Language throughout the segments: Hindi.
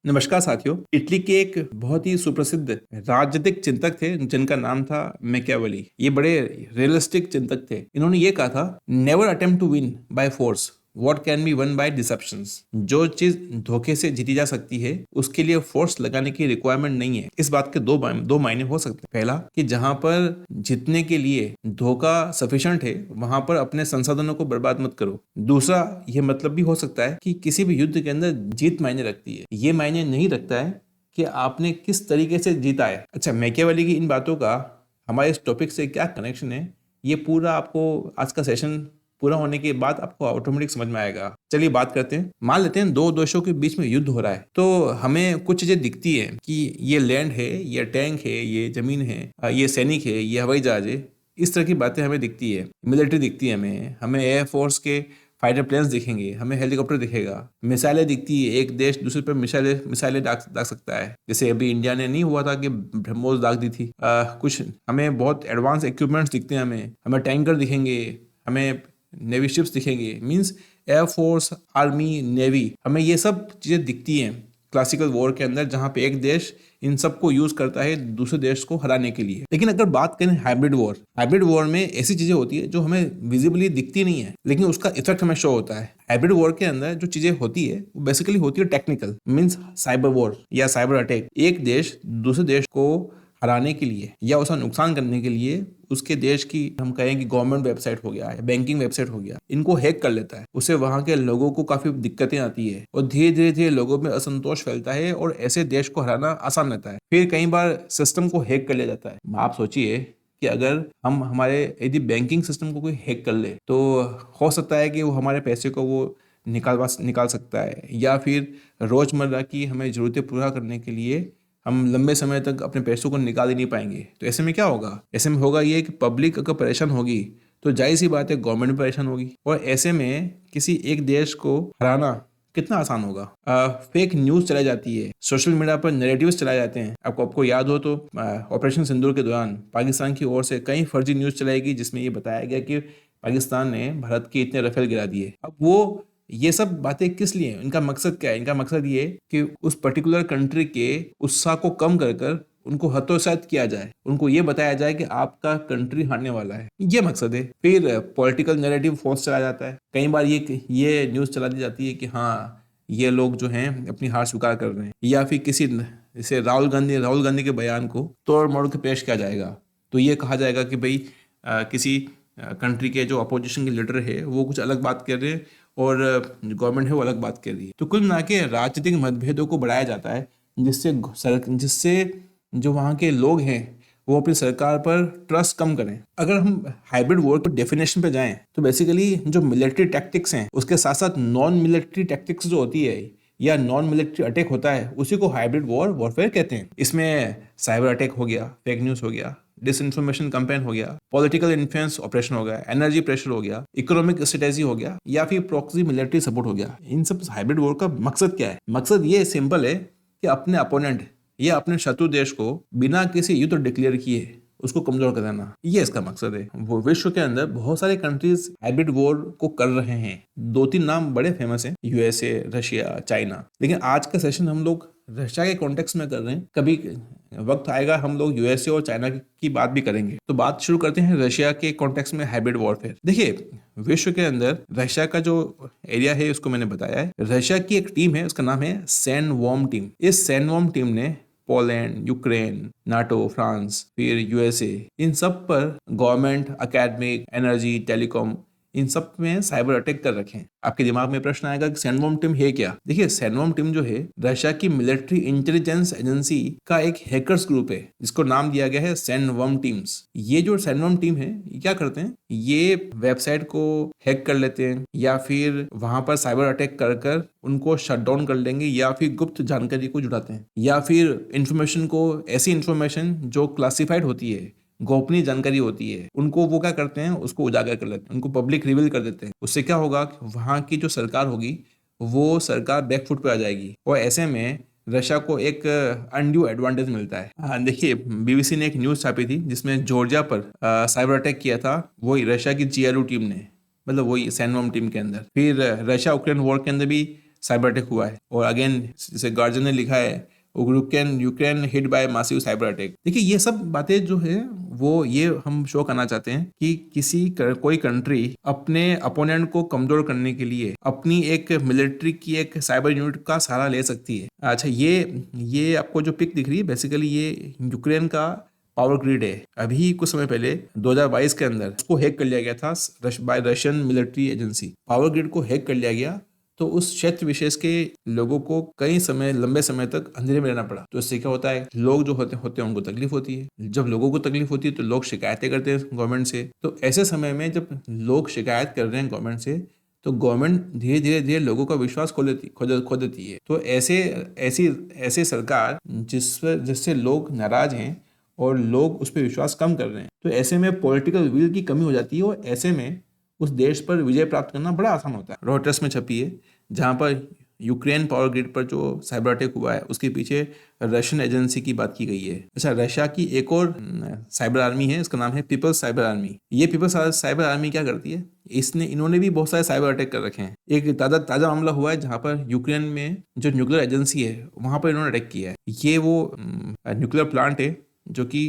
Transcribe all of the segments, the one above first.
नमस्कार साथियों। इटली के एक बहुत ही सुप्रसिद्ध राजनीतिक चिंतक थे जिनका नाम था मैकियावेली। ये बड़े रियलिस्टिक चिंतक थे। इन्होंने ये कहा था, never attempt to win by force what can be won by deceptions. जो चीज धोखे से जीती जा सकती है उसके लिए फोर्स लगाने की रिक्वायरमेंट नहीं है। इस बात के दो मायने हो सकते हैं। पहला कि जहां पर जीतने के लिए धोखा सफिशिएंट है वहां पर अपने संसाधनों को बर्बाद मत करो। दूसरा ये मतलब भी हो सकता है कि किसी भी युद्ध के अंदर जीत मायने रखती है, ये मायने नहीं रखता है कि आपने किस तरीके से जीता है। अच्छा, मैकियावेली की इन बातों का हमारे इस टॉपिक से क्या कनेक्शन है, ये पूरा आपको आज का सेशन पूरा होने के बाद आपको ऑटोमेटिक समझ में आएगा। चलिए बात करते हैं। मान लेते हैं दो देशों के बीच में युद्ध हो रहा है, तो हमें कुछ चीजें दिखती है कि ये लैंड है, ये टैंक है, ये जमीन है, ये सैनिक है, ये हवाई जहाज है। इस तरह की बातें हमें दिखती है। मिलिट्री दिखती है, हमें एयरफोर्स के फाइटर प्लेन्स दिखेंगे, हमें हेलीकॉप्टर दिखेगा, मिसाइलें दिखती है। एक देश दूसरे पर मिसाइलें दाग सकता है। जैसे अभी इंडिया ने नहीं हुआ था कि ब्रह्मोस दाग दी थी। कुछ हमें बहुत एडवांस इक्विपमेंट्स दिखते हैं, हमें टैंकर दिखेंगे, हमें नेवी शिप्स दिखेंगे। मींस एयरफोर्स, आर्मी, नेवी, हमें ये सब चीज़ें दिखती हैं क्लासिकल वॉर के अंदर, जहां पे एक देश इन सबको यूज करता है दूसरे देश को हराने के लिए। लेकिन अगर बात करें हाइब्रिड वॉर में ऐसी चीजें होती है जो हमें विजिबली दिखती नहीं है, लेकिन उसका इफेक्ट हमें शो होता है। हाइब्रिड वॉर के अंदर जो चीजें होती है वो बेसिकली होती है टेक्निकल, मीन्स साइबर वॉर या साइबर अटैक। एक देश दूसरे देश को हराने के लिए या उसका नुकसान करने के लिए उसके देश की, हम कहें कि गवर्नमेंट वेबसाइट हो गया या बैंकिंग वेबसाइट हो गया, इनको हैक कर लेता है। उससे वहां के लोगों को काफी दिक्कतें आती है और धीरे धीरे लोगों में असंतोष फैलता है और ऐसे देश को हराना आसान रहता है। फिर कई बार सिस्टम को हैक कर लिया जाता है। आप सोचिए कि अगर हम हमारे यदि बैंकिंग सिस्टम को कोई हैक कर ले तो हो सकता है कि वो हमारे पैसे को वो निकाल सकता है, या फिर रोजमर्रा की हमें जरूरतें पूरा करने के लिए हम लंबे समय तक अपने पैसों को निकाल ही नहीं पाएंगे। तो ऐसे में क्या होगा? ऐसे में होगा ये कि पब्लिक अगर परेशान होगी तो जाहिर सी बात है गवर्नमेंट भी परेशान होगी। और ऐसे में किसी एक देश को हराना कितना आसान होगा। फेक न्यूज चलाई जाती है, सोशल मीडिया पर नैरेटिव्स चलाए जाते हैं। आपको याद हो तो ऑपरेशन सिंदूर के दौरान पाकिस्तान की ओर से कई फर्जी न्यूज चलाई गई जिसमें ये बताया गया कि पाकिस्तान ने भारत के इतने राफेल गिरा दिए। अब वो ये सब बातें किस लिए? इनका मकसद क्या है? इनका मकसद ये कि उस पर्टिकुलर कंट्री के उत्साह को कम कर कर उनको हतोत्साहित किया जाए, उनको ये बताया जाए कि आपका कंट्री हारने वाला है। ये मकसद है। फिर पॉलिटिकल नैरेटिव फोर्स चलाया जाता है। कई बार ये न्यूज चला दी जाती है कि हाँ, ये लोग जो हैं अपनी हार स्वीकार कर रहे हैं, या फिर किसी जैसे राहुल गांधी के बयान को तोड़ मोड़ के पेश किया जाएगा। तो ये कहा जाएगा कि भाई किसी कंट्री के जो अपोजिशन के लीडर है वो कुछ अलग बात कर रहे हैं और गवर्नमेंट है वो अलग बात कर रही है। तो कुल मिला के राजनीतिक मतभेदों को बढ़ाया जाता है जिससे जो वहाँ के लोग हैं वो अपनी सरकार पर ट्रस्ट कम करें। अगर हम हाइब्रिड वॉर की डेफिनेशन पे जाएं तो बेसिकली जो मिलिट्री टैक्टिक्स हैं उसके साथ साथ नॉन मिलिट्री टैक्टिक्स जो होती है या नॉन मिलिट्री अटैक होता है उसी को हाइब्रिड वॉरफेयर कहते हैं। इसमें साइबर अटैक हो गया, फेक न्यूज हो गया, डिसइंफॉर्मेशन कैंपेन हो गया, पॉलिटिकल इन्फ्लुएंस ऑपरेशन हो गया, एनर्जी प्रेशर हो गया, इकोनॉमिक स्ट्रेटेजी हो गया, या फिर प्रॉक्सी मिलिट्री सपोर्ट हो गया। इन सब हाइब्रिड वॉर का मकसद क्या है? मकसद ये सिंपल है कि अपने अपोनेंट या अपने शत्रु देश को बिना किसी युद्ध डिक्लेयर किए उसको कमजोर कर देना, ये इसका मकसद है। वो विश्व के अंदर बहुत सारे कंट्रीज हाइब्रिड वॉर को कर रहे हैं। 2-3 नाम बड़े फेमस हैं, यूएसए, रशिया, चाइना। लेकिन आज का सेशन हम लोग रशिया के कॉन्टेक्स्ट में कर रहे हैं। कभी वक्त आएगा हम लोग यूएसए और चाइना की बात भी करेंगे। तो बात शुरू करते हैं रशिया के कॉन्टेक्स्ट में हाइब्रिड वॉरफेयर। देखिए, विश्व के अंदर रशिया का जो एरिया है उसको मैंने बताया है। रशिया की एक टीम है, उसका नाम है सैंडवॉर्म टीम। इस सैंडवॉर्म टीम ने पोलैंड, यूक्रेन, नाटो, फ्रांस, फिर यूएसए, इन सब पर गवर्नमेंट, एकेडमिक, एनर्जी, टेलीकॉम, इन सब में साइबर अटैक कर रखे हैं। आपके दिमाग में प्रश्न आएगा कि सैंडवॉर्म टीम है क्या? देखिए, सैंडवॉर्म टीम जो है रशिया की मिलिट्री इंटेलिजेंस एजेंसी का एक हैकर्स ग्रुप है जिसको नाम दिया गया है सैंडवॉर्म टीम्स। ये जो सैंडवॉर्म टीम है ये क्या करते हैं? ये वेबसाइट को हैक कर लेते हैं या फिर वहां पर साइबर अटैक कर कर उनको शट डाउन कर लेंगे, या फिर गुप्त जानकारी को जुटाते हैं, या फिर इंफॉर्मेशन को, ऐसी इंफॉर्मेशन जो क्लासिफाइड होती है, गोपनीय जानकारी होती है, उनको वो क्या करते हैं, उसको उजागर कर लेते हैं, उनको पब्लिक रिवील कर देते हैं। उससे क्या होगा कि वहाँ की जो सरकार होगी वो सरकार बैकफुट पे आ जाएगी और ऐसे में रशिया को एक अनड्यू एडवांटेज मिलता है। हाँ, देखिए, बीबीसी ने एक न्यूज छापी थी जिसमें जॉर्जिया पर साइबर अटैक किया था वही रशिया की जीआरयू टीम ने, मतलब वही सैंडवॉर्म टीम के अंदर। फिर रशिया यूक्रेन वॉर के अंदर भी साइबर अटैक हुआ है। और अगेन जैसे गार्जियन ने लिखा है, Ukraine hit by massive cyber attack. देखिए ये सब बातें जो है वो ये हम शो करना चाहते हैं कि कोई कंट्री अपने अपोनेंट को कमजोर करने के लिए अपनी एक मिलिट्री की एक साइबर यूनिट का सहारा ले सकती है। अच्छा, ये आपको जो पिक दिख रही है बेसिकली ये यूक्रेन का पावर ग्रिड है। अभी कुछ समय पहले 2022 के अंदर उसको हैक कर लिया गया था bye Russian military agency. Power grid को हैक कर लिया गया तो उस क्षेत्र विशेष के लोगों को लंबे समय तक अंधेरे में रहना पड़ा। तो इससे क्या होता है, लोग जो होते हैं उनको तकलीफ होती है। जब लोगों को तकलीफ होती है तो लोग शिकायतें करते हैं गवर्नमेंट से। तो ऐसे समय में जब लोग शिकायत कर रहे हैं गवर्नमेंट से तो गवर्नमेंट धीरे धीरे लोगों का विश्वास खो देती है। तो ऐसी सरकार जिससे लोग नाराज हैं और लोग उस पर विश्वास कम कर रहे हैं, तो ऐसे में पॉलिटिकल विल की कमी हो जाती है और ऐसे में उस देश पर विजय प्राप्त करना बड़ा आसान होता है। रॉयटर्स में छपी है जहां पर यूक्रेन पावर ग्रिड पर जो साइबर अटैक हुआ है उसके पीछे रशियन एजेंसी की बात की गई है। अच्छा, रशिया की एक और साइबर आर्मी है, इसका नाम है पीपल्स साइबर आर्मी। ये पीपल्स साइबर आर्मी क्या करती है, इन्होंने भी बहुत सारे साइबर अटैक कर रखे हैं। एक ताजा मामला हुआ है जहां पर यूक्रेन में जो न्यूक्लियर एजेंसी है वहां पर इन्होंने अटैक किया है। ये वो न्यूक्लियर प्लांट है जो कि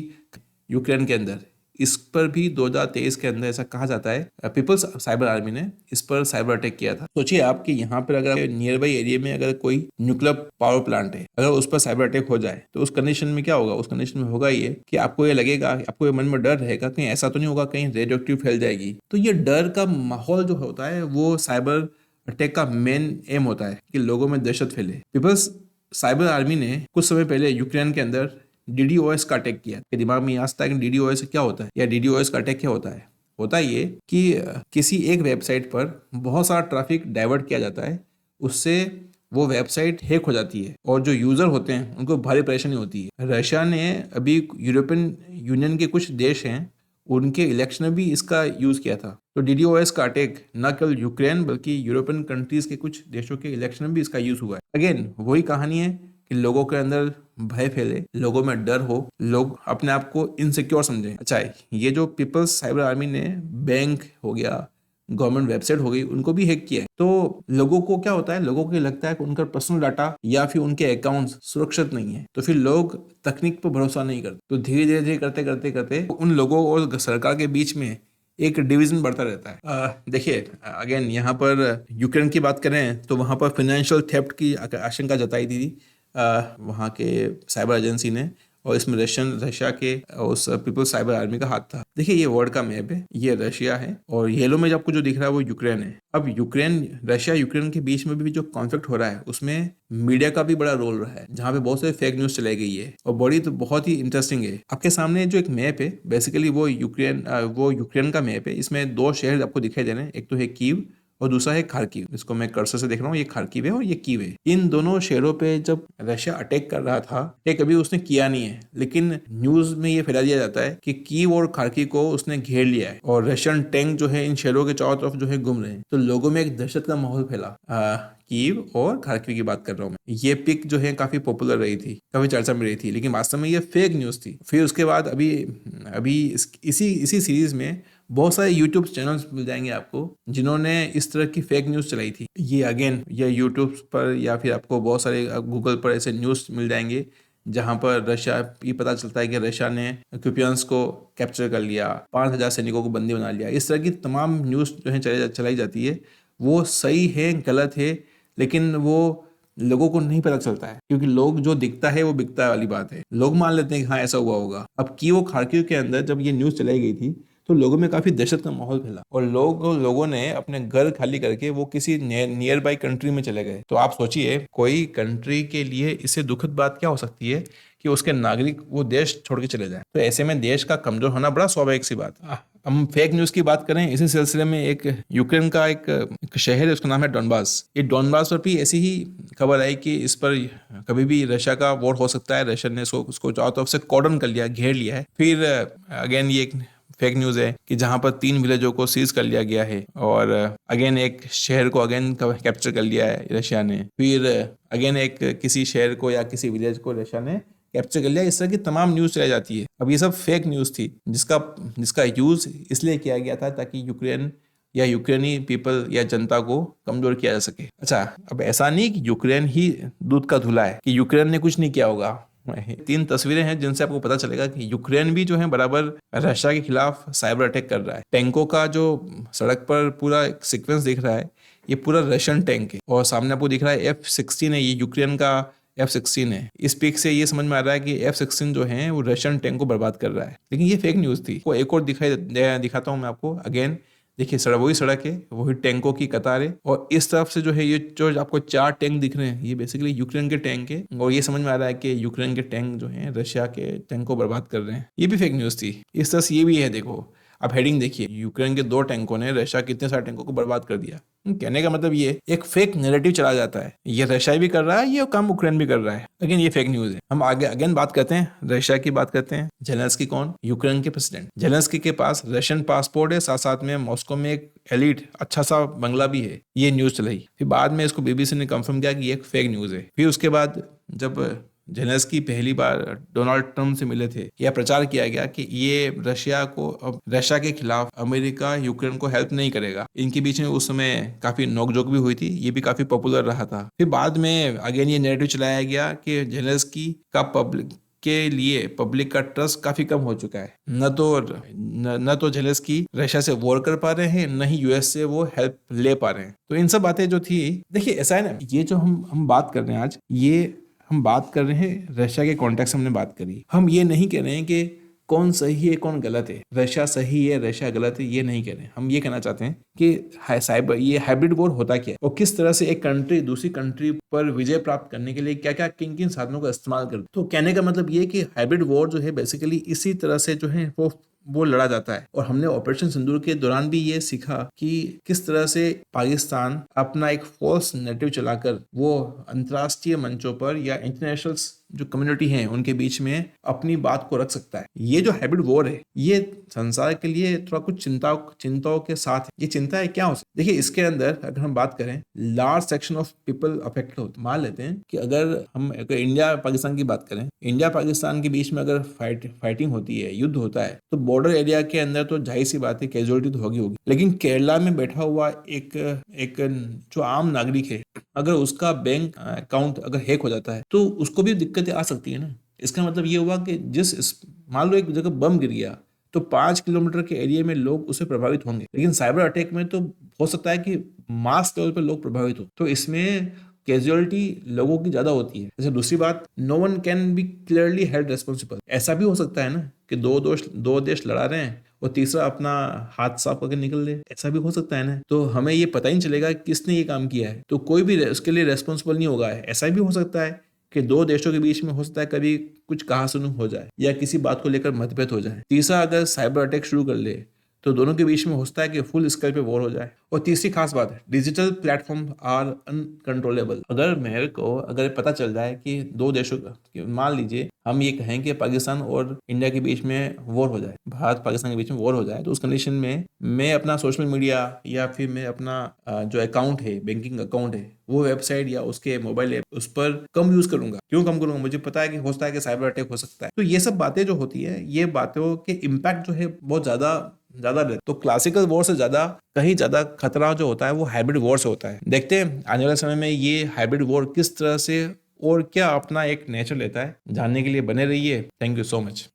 यूक्रेन के अंदर, इस पर भी 2023 के अंदर ऐसा कहा जाता है पीपल्स साइबर आर्मी ने इस पर साइबर अटैक किया था। सोचिए आप कि यहाँ पर अगर नियर बाई एरिया में अगर कोई न्यूक्लियर पावर प्लांट है, अगर उस पर साइबर अटैक हो जाए तो उस कंडीशन में क्या होगा, उस कंडीशन में होगा ये कि आपको ये लगेगा, आपको ये मन में डर रहेगा कहीं ऐसा तो नहीं होगा कहीं रेडियोएक्टिव फैल जाएगी। तो ये डर का माहौल जो होता है वो साइबर अटैक का मेन एम होता है कि लोगों में दहशत फैले। पीपल्स साइबर आर्मी ने कुछ समय पहले यूक्रेन के अंदर DDoS का अटैक किया। के दिमाग में आ सकता है कि DDoS क्या होता है या DDoS का अटैक क्या होता है। होता ये कि किसी एक वेबसाइट पर बहुत सारा ट्रैफिक डाइवर्ट किया जाता है, उससे वो वेबसाइट हैक हो जाती है और जो यूज़र होते हैं उनको भारी परेशानी होती है। रशिया ने अभी यूरोपियन यूनियन के कुछ देश हैं उनके इलेक्शन में भी इसका यूज़ किया था। तो DDoS का अटैक न केवल यूक्रेन बल्कि यूरोपियन कंट्रीज के कुछ देशों के इलेक्शन में भी इसका यूज़ हुआ है। अगेन वही कहानी है कि लोगों के अंदर भय फैले, लोगों में डर हो, लोग अपने आप को इनसिक्योर समझें। अच्छा, ये जो पीपल्स साइबर आर्मी ने बैंक हो गया, गवर्नमेंट वेबसाइट हो गई, उनको भी हैक किया है। तो लोगों को क्या होता है, लोगों को लगता है कि उनका पर्सनल डाटा या फिर उनके अकाउंट्स सुरक्षित नहीं है, तो फिर लोग तकनीक पर भरोसा नहीं करते। तो धीरे धीरे करते उन लोगों और सरकार के बीच में एक डिवीजन बढ़ता रहता है। देखिए अगेन यहाँ पर यूक्रेन की बात करें तो वहाँ पर फाइनेंशियल थेफ्ट की आशंका जताई थी वहाँ के साइबर एजेंसी ने, और इसमें रशिया के उस पीपल्स साइबर आर्मी का हाथ था। देखिए ये वर्ल्ड का मैप है, ये रशिया है और येलो में आपको जो दिख रहा है वो यूक्रेन है। अब रशिया यूक्रेन के बीच में भी जो कॉन्फ्लिक्ट हो रहा है उसमें मीडिया का भी बड़ा रोल रहा है, जहाँ पे बहुत सारे फेक न्यूज चलाई गई है और बहुत ही इंटरेस्टिंग है। आपके सामने जो एक मैप है बेसिकली वो यूक्रेन का मैप है। इसमें दो शहर आपको दिखाई दे रहे हैं, एक तो है कीव और दूसरा है खार्किव। इसको मैं कर्सर से देख रहा हूँ, ये खार्किव है और ये कीव है। इन दोनों शहरों पे जब रशिया अटैक कर रहा था, अटैक अभी उसने किया नहीं है लेकिन न्यूज में ये फैला दिया जाता है कि कीव और खार्किव को उसने घेर लिया है और रशियन टैंक जो है इन शहरों के चारों तरफ जो है घूम रहे हैं। तो लोगों में एक दहशत का माहौल फैला। कीव और खार्किव की बात कर रहा हूँ मैं। ये पिक जो है काफी पॉपुलर रही थी, काफी चर्चा में रही थी, लेकिन वास्तव में ये फेक न्यूज थी। फिर उसके बाद अभी इसी सीरीज में बहुत सारे यूट्यूब चैनल्स मिल जाएंगे आपको जिन्होंने इस तरह की फेक न्यूज़ चलाई थी। ये यूट्यूब पर या फिर आपको बहुत सारे गूगल पर ऐसे न्यूज़ मिल जाएंगे जहां पर रशिया ये पता चलता है कि रशिया ने क्यूपियंस को कैप्चर कर लिया, 5,000 सैनिकों को बंदी बना लिया। इस तरह की तमाम न्यूज़ जो है चलाई जाती है, वो सही है गलत है लेकिन वो लोगों को नहीं पता चलता है क्योंकि लोग जो दिखता है वो बिकता है वाली बात है। लोग मान लेते हैं कि हाँ ऐसा हुआ होगा। अब कीव और खार्किव के अंदर जब ये न्यूज़ चलाई गई थी तो लोगों में काफी दहशत का माहौल फैला और लोगों ने अपने घर खाली करके वो किसी नियर बाई कंट्री में चले गए। तो आप सोचिए कोई कंट्री के लिए इससे दुखद बात क्या हो सकती है कि उसके नागरिक वो देश छोड़ के चले जाए। तो ऐसे में देश का कमजोर होना बड़ा स्वाभाविक सी बात। हम फेक न्यूज की बात करें इसी सिलसिले में एक यूक्रेन का एक शहर है, उसका नाम है डॉनबास। ये डॉनबास पर भी ऐसी ही खबर आई कि इस पर कभी भी रशिया का वोट हो सकता है। रशिया ने उसको चारों तरफ से कॉर्डन कर लिया, घेर लिया है। फिर अगेन ये एक फेक न्यूज है कि जहां पर 3 विलेजों को सीज कर लिया गया है और अगेन एक शहर को अगेन कैप्चर कर लिया है रशिया ने। फिर अगेन एक किसी शहर को या किसी विलेज को रशिया ने कैप्चर कर लिया। इस तरह की तमाम न्यूज चलाई जाती है। अब ये सब फेक न्यूज थी जिसका यूज इसलिए किया गया था ताकि यूक्रेन या यूक्रेनी पीपल या जनता को कमजोर किया जा सके। अच्छा, अब ऐसा नहीं कि यूक्रेन ही दूध का धुला है, कि यूक्रेन ने कुछ नहीं किया होगा। 3 तस्वीरें हैं जिनसे आपको पता चलेगा कि यूक्रेन भी जो है बराबर रशिया के खिलाफ साइबर अटैक कर रहा है। टैंकों का जो सड़क पर पूरा सीक्वेंस दिख रहा है, ये पूरा रशियन टैंक है, और सामने आपको दिख रहा है F-16 है, ये यूक्रेन का F-16 है। इस पिक से ये समझ में आ रहा है कि F-16 जो है वो रशियन टैंक को बर्बाद कर रहा है, लेकिन ये फेक न्यूज़ थी। को एक और दिखाता हूँ मैं आपको अगेन। देखिए सड़क, वही सड़क है, वही टैंकों की कतार है, और इस तरफ से जो है ये जो आपको 4 टैंक दिख रहे हैं, ये बेसिकली यूक्रेन के टैंक है, और ये समझ में आ रहा है कि यूक्रेन के टैंक जो हैं रशिया के टैंक को बर्बाद कर रहे हैं। ये भी फेक न्यूज़ थी। इस तरह से ये भी है, देखो अब हेडिंग देखिए, यूक्रेन के 2 टैंकों ने रशिया के इतने सारे टैंकों को बर्बाद कर दिया। कहने का मतलब ये एक फेक नैरेटिव चला जाता है, ये रशिया भी कर रहा है, ये काम यूक्रेन भी कर रहा है। अगेन ये फेक न्यूज़ है। हम आगे अगेन बात करते हैं, रशिया की बात करते हैं। जेलेंस्की कौन? यूक्रेन के प्रेसिडेंट। जेलेंस्की के पास रशियन पासपोर्ट है, साथ साथ में मॉस्को में एक एलिट अच्छा सा बंगला भी है। ये न्यूज़ चलाई, फिर बाद में इसको बीबीसी ने कंफर्म किया कि ये एक फेक न्यूज़ है। फिर उसके बाद जब जेलेंस्की पहली बार डोनाल्ड ट्रम्प से मिले थे, यह प्रचार किया गया कि ये रशिया के खिलाफ अमेरिका यूक्रेन को हेल्प नहीं करेगा। इनके बीच में उस समय काफी नोकझोंक भी हुई थी, ये भी काफी पॉपुलर रहा था। फिर बाद में अगेन ये नैरेटिव चलाया गया कि जेलेंस्की का पब्लिक का ट्रस्ट काफी कम हो चुका है। न तो जेलेंस्की रशिया से वॉर कर पा रहे हैं, न ही यूएस से वो हेल्प ले पा रहे हैं। तो इन सब बातें जो थी, देखिए ऐसा है ना, ये जो हम बात कर रहे हैं आज, ये हम बात कर रहे हैं रशिया के कॉन्टेक्स्ट में हमने बात करी। हम ये नहीं कह रहे हैं कि कौन सही है कौन गलत है, रशिया सही है रशिया गलत है, ये नहीं कह रहे हैं। हम ये कहना चाहते हैं कि ये हाइब्रिड वॉर होता क्या है, और किस तरह से एक कंट्री दूसरी कंट्री पर विजय प्राप्त करने के लिए क्या क्या किन किन साधनों का इस्तेमाल करती है। तो कहने का मतलब ये कि हाइब्रिड वॉर जो है बेसिकली इसी तरह से जो है वो लड़ा जाता है। और हमने ऑपरेशन सिंदूर के दौरान भी ये सीखा कि किस तरह से पाकिस्तान अपना एक फॉल्स नैरेटिव चलाकर वो अंतर्राष्ट्रीय मंचों पर या इंटरनेशनल जो कम्युनिटी है उनके बीच में अपनी बात को रख सकता है। ये जो हाइब्रिड वॉर है, ये संसार के लिए थोड़ा कुछ चिंताओं के साथ, ये चिंता है क्या हो सकती। देखिए इसके अंदर अगर हम बात करें, large section of people affected होते। मान लेते हैं कि अगर इंडिया पाकिस्तान की बात करें, इंडिया पाकिस्तान के बीच में अगर फाइटिंग होती है, युद्ध होता है, तो बॉर्डर एरिया के अंदर तो जाहिर सी बात है कैजुअलिटी तो होगी। लेकिन केरला में बैठा हुआ एक जो आम नागरिक है, अगर उसका बैंक अकाउंट अगर हैक हो जाता है तो उसको भी दिक्कतें आ सकती है ना। इसका मतलब ये हुआ कि मान लो एक जगह बम गिर गया तो 5 किलोमीटर के एरिया में लोग उससे प्रभावित होंगे, लेकिन साइबर अटैक में तो हो सकता है कि मास लेवल पर लोग प्रभावित हो, तो इसमें कैजुअलिटी लोगों की ज्यादा होती है। जैसे दूसरी बात, no one can be clearly held responsible. ऐसा भी हो सकता है ना कि दो देश लड़ा रहे हैं और तीसरा अपना हाथ साफ करके निकल दे, ऐसा भी हो सकता है ना। तो हमें ये पता ही नहीं चलेगा किसने ये काम किया है, तो कोई भी उसके लिए रेस्पॉन्सिबल नहीं होगा। ऐसा भी हो सकता है कि 2 देशों के बीच में हो सकता है कभी कुछ कहासुनी हो जाए या किसी बात को लेकर मतभेद हो जाए। तीसरा, अगर साइबर अटैक शुरू कर ले तो दोनों के बीच में हो सकता है कि फुल स्केल पे वॉर हो जाए। और तीसरी खास बात है, डिजिटल प्लेटफॉर्म आर अनकंट्रोलेबल। अगर पता चल जाए कि 2 देशों का, मान लीजिए हम ये कहें कि पाकिस्तान और इंडिया के बीच में वॉर हो जाए, भारत पाकिस्तान के बीच में वॉर हो जाए, तो उस कंडीशन में मैं अपना सोशल मीडिया या फिर मैं अपना जो अकाउंट है, बैंकिंग अकाउंट है, वो वेबसाइट या उसके मोबाइल ऐप उस पर कम यूज करूंगा। क्यों कम करूंगा? मुझे पता है कि हो सकता है कि साइबर अटैक हो सकता है। तो ये सब बातें जो होती है, ये बातों के इम्पैक्ट जो है बहुत ज्यादा रहता। तो क्लासिकल वॉर से कहीं ज्यादा खतरा जो होता है वो हाइब्रिड वॉर से होता है। देखते हैं आने वाले समय में ये हाइब्रिड वॉर किस तरह से और क्या अपना एक नेचर लेता है। जानने के लिए बने रहिए। Thank you so much.